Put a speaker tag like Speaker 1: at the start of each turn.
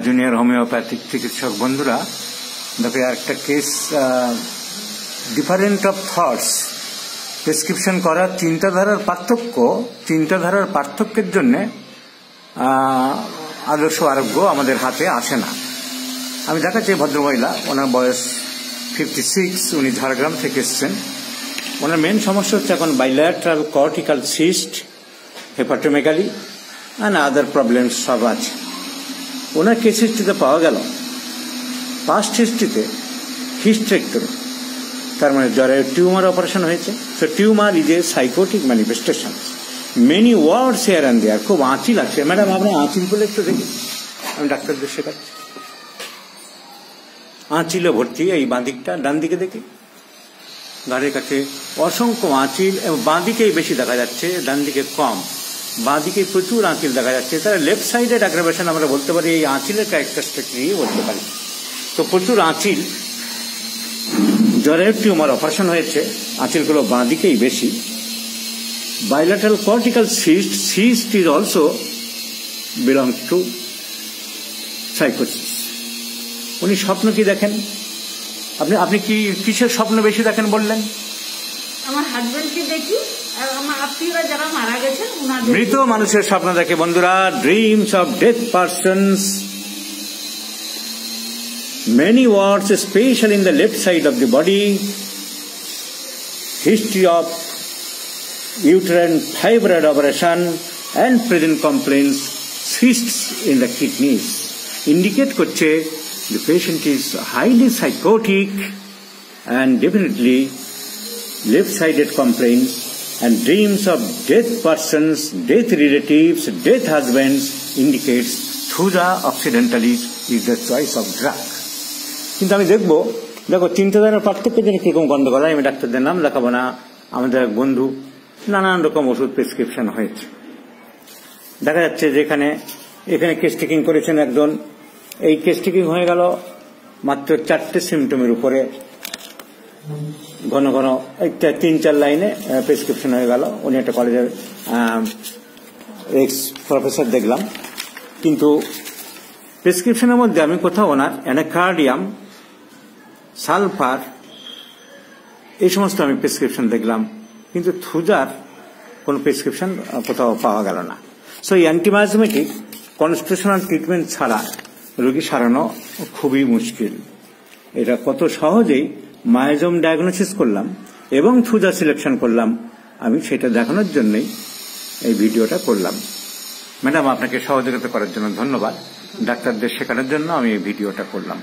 Speaker 1: Junior homeopathic চিকিৎসক বন্ধুরা, দেখো একটা case, different of thoughts, prescription করার চিন্তাধারার পার্থক্যের জন্য আদর্শ আরোগ্য আমাদের হাতে আসে না। আমি দেখাচ্ছি ভদ্রমহিলা, ওনার বয়স 56, উনি ঝাড়গ্রাম থেকে এসছেন। ওনার মেন সমস্যা হচ্ছে এখন bilateral cortical cyst, hepatomegaly and other problems সব আছে। ওনার কেস হিস্ট্রিতে পাওয়া গেল, পাস্ট হিস্ট্রিতে হিস্টেক্টমি, তার মানে জ্বরের টিউমার অপারেশন হয়েছে। So tumour is a psychotic manifestation, many words here and there. খুব আঁচিল আছে। ম্যাডাম আপনার আঁচিল বলে একটু দেখি, আমি ডাক্তারদের শেখাচ্ছি। আঁচিলে ভর্তি, এই বাঁদিকটা, ডান দিকে দেখি ঘাড়ের কাছে অসংখ্য আঁচিল, এবং বাঁদিকেই বেশি দেখা যাচ্ছে, ডান দিকে কম। বাঁদিকে প্রচুর আঁচিল দেখা যাচ্ছে। তাহলে লেফট সাইডেড অ্যাগ্রাভেশন আমরা বলতে পারি, এই আঁচিলের ক্যারেক্টারিস্টিক নিয়ে বলতে পারি। তো প্রচুর আঁচিল, জ্বরের টিউমার অপারেশন হয়েছে, আঁচিলগুলো বাঁদিকেই বেশি। Bilateral cortical cyst is also belongs to সাইকোসিস। উনি স্বপ্ন কি দেখেন? আপনি কি কিসের স্বপ্ন বেশি দেখেন বললেন?
Speaker 2: আমার হাজবেন্ডকে দেখি, আর আমার আত্মীয়রা যারা মারা গেছেন ওনাদের।
Speaker 1: মৃত মানুষের স্বপ্ন দেখে বন্ধুরা। Dreams of death persons, many wards, especially in the left side of the body, history of uterine fibroid operation and present complaints, cysts in the kidneys, indicate করছে the patient is highly psychotic, and definitely left-sided complaints and dreams of dead persons, dead relatives, dead husbands indicates thuja occidentalis is the choice of drug. কিন্তু আমি দেখো চিন্তাধারার পার্থক্যের জন্য কিরকম গন্ডগোল হয়। আমি ডাক্তারদের নাম দেখাবো না, আমাদের এক বন্ধু নানান রকম ওষুধ প্রেসক্রিপশন হয়েছে। দেখা যাচ্ছে যে এখানে কেস টেকিং করেছেন একজন, এই কেস টেকিং হয়ে গেল মাত্র 4টে সিমটমের উপরে, ঘন ঘন 3-4 লাইনে প্রেসক্রিপশন হয়ে গেল। উনি একটা কলেজের এক্স প্রফেসর দেখলাম, কিন্তু প্রেসক্রিপশনের মধ্যে আমি কোথাও ওনার অ্যানাকার্ডিয়াম, সালফার, এই সমস্ত আমি প্রেসক্রিপশন দেখলাম, কিন্তু থুজার কোন প্রেসক্রিপশন কোথাও পাওয়া গেল না। সো অ্যান্টিমায়োজমেটিক কনস্টিটিউশনাল ট্রিটমেন্ট ছাড়া রোগী সারানো খুবই মুশকিল। এটা কত সহজেই মায়োজম ডায়াগনোসিস করলাম এবং থুজা সিলেকশন করলাম, আমি সেটা দেখানোর জন্যই এই ভিডিওটা করলাম। ম্যাডাম আপনাকে সহযোগিতা করার জন্য ধন্যবাদ। ডাক্তারদের শেখানোর জন্য আমি এই ভিডিওটা করলাম।